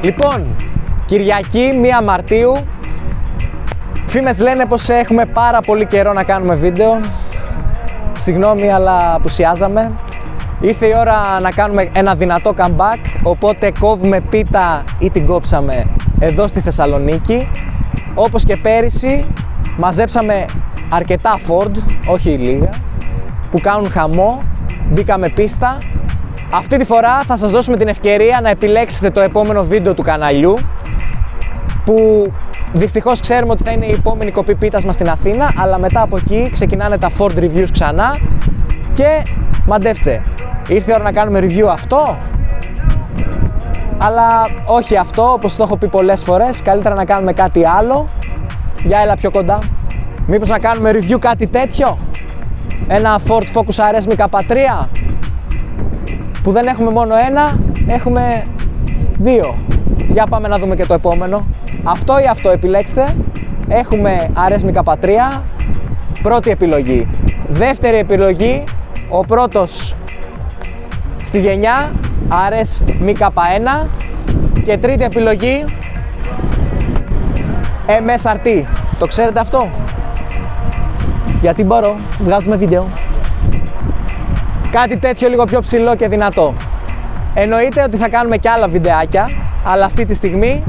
Λοιπόν, Κυριακή 1 Μαρτίου. Φήμες λένε πως έχουμε πάρα πολύ καιρό να κάνουμε βίντεο. Συγγνώμη, αλλά απουσιάζαμε. Ήρθε η ώρα να κάνουμε ένα δυνατό comeback, οπότε κόβουμε πίτα ή την κόψαμε εδώ στη Θεσσαλονίκη. Όπως και πέρυσι, μαζέψαμε αρκετά Ford, όχι λίγα, που κάνουν χαμό. Μπήκαμε πίστα. Αυτή τη φορά θα σας δώσουμε την ευκαιρία να επιλέξετε το επόμενο βίντεο του καναλιού, που δυστυχώς ξέρουμε ότι θα είναι η επόμενη κοπή πίτας μας στην Αθήνα, αλλά μετά από εκεί ξεκινάνε τα Ford reviews ξανά και μαντέψτε, ήρθε η ώρα να κάνουμε review αυτό, αλλά όχι αυτό, όπως το έχω πει πολλές φορές, καλύτερα να κάνουμε κάτι άλλο. Για έλα πιο κοντά. Μήπως να κάνουμε review κάτι τέτοιο, ένα Ford Focus RS MK3, που δεν έχουμε μόνο ένα, έχουμε δύο. Για πάμε να δούμε και το επόμενο. Αυτό ή αυτό επιλέξτε. Έχουμε RS MK3, πρώτη επιλογή. Δεύτερη επιλογή, ο πρώτος στη γενιά, RS MK1. Και τρίτη επιλογή, MSRT. Το ξέρετε αυτό? Γιατί μπορώ, βγάζουμε βίντεο. Κάτι τέτοιο λίγο πιο ψηλό και δυνατό. Εννοείται ότι θα κάνουμε και άλλα βιντεάκια, αλλά αυτή τη στιγμή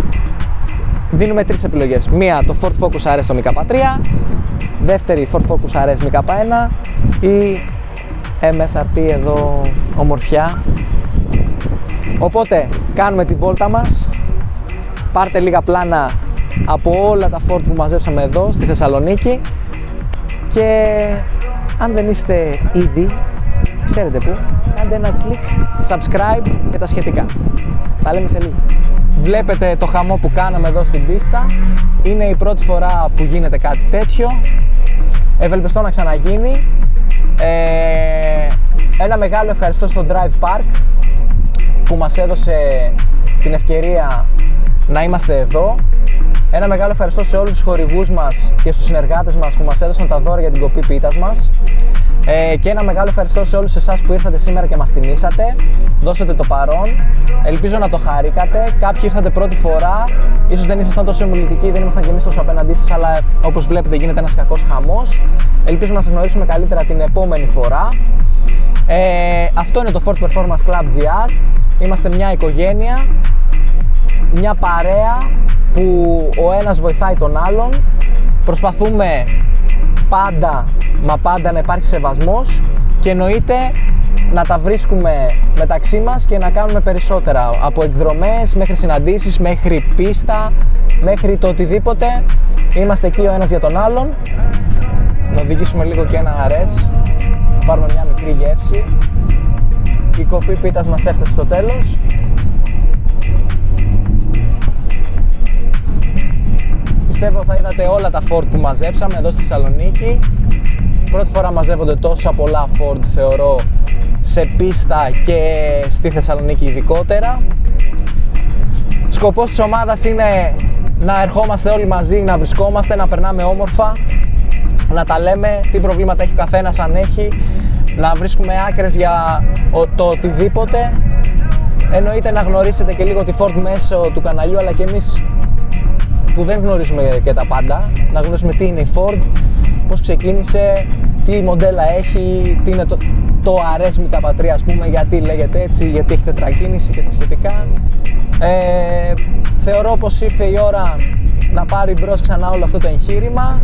δίνουμε τρεις επιλογές. Μία, το Ford Focus RS το MK3, δεύτερη Ford Focus RS MK1 ή MSRT εδώ ομορφιά. Οπότε κάνουμε τη βόλτα μας, πάρτε λίγα πλάνα από όλα τα Ford που μαζέψαμε εδώ στη Θεσσαλονίκη και αν δεν είστε ήδη, ξέρετε που, κάντε ένα κλικ, subscribe και τα σχετικά. Τα λέμε σε λίγο. Βλέπετε το χαμό που κάναμε εδώ στην πίστα. Είναι η πρώτη φορά που γίνεται κάτι τέτοιο. Ευελπιστώ να ξαναγίνει. Ένα μεγάλο ευχαριστώ στο Drive Park που μας έδωσε την ευκαιρία να είμαστε εδώ. Ένα μεγάλο ευχαριστώ σε όλους τους χορηγούς μας και στους συνεργάτες μας που μας έδωσαν τα δώρα για την κοπή πίτας μας. Και ένα μεγάλο ευχαριστώ σε όλους εσάς που ήρθατε σήμερα και μας τιμήσατε, δώσατε το παρόν. Ελπίζω να το χαρήκατε. Κάποιοι ήρθατε πρώτη φορά, ίσως δεν ήσασταν τόσο εμουλητικοί, δεν ήμασταν και εμείς τόσο απέναντί σας, αλλά όπως βλέπετε γίνεται ένας κακός χαμός. Ελπίζω να σας γνωρίσουμε καλύτερα την επόμενη φορά. Αυτό είναι το Ford Performance Club GR. Είμαστε μια οικογένεια, μια παρέα που ο ένας βοηθάει τον άλλον. Προσπαθούμε πάντα να υπάρχει σεβασμός και εννοείται να τα βρίσκουμε μεταξύ μας και να κάνουμε περισσότερα, από εκδρομές μέχρι συναντήσεις, μέχρι πίστα, μέχρι το οτιδήποτε. Είμαστε εκεί ο ένας για τον άλλον. Να οδηγήσουμε λίγο και ένα RS, πάρουμε μια μικρή γεύση. Η κοπή πίτας μας έφτασε στο τέλος. Πιστεύω θα είδατε όλα τα Ford που μαζέψαμε εδώ στη Θεσσαλονίκη. Πρώτη φορά μαζεύονται τόσα πολλά Ford, θεωρώ, σε πίστα και στη Θεσσαλονίκη ειδικότερα. Σκοπός της ομάδας είναι να ερχόμαστε όλοι μαζί, να βρισκόμαστε, να περνάμε όμορφα, να τα λέμε τι προβλήματα έχει ο καθένας αν έχει, να βρίσκουμε άκρες για το οτιδήποτε. Εννοείται να γνωρίσετε και λίγο τη Ford μέσω του καναλιού, αλλά και εμείς που δεν γνωρίζουμε και τα πάντα, να γνωρίσουμε τι είναι η Ford, πώς ξεκίνησε, τι μοντέλα έχει, τι είναι το RS MK3, ας πούμε, γιατί λέγεται έτσι, γιατί έχει τετρακίνηση και τα σχετικά. Θεωρώ πως ήρθε η ώρα να πάρει μπρος ξανά όλο αυτό το εγχείρημα.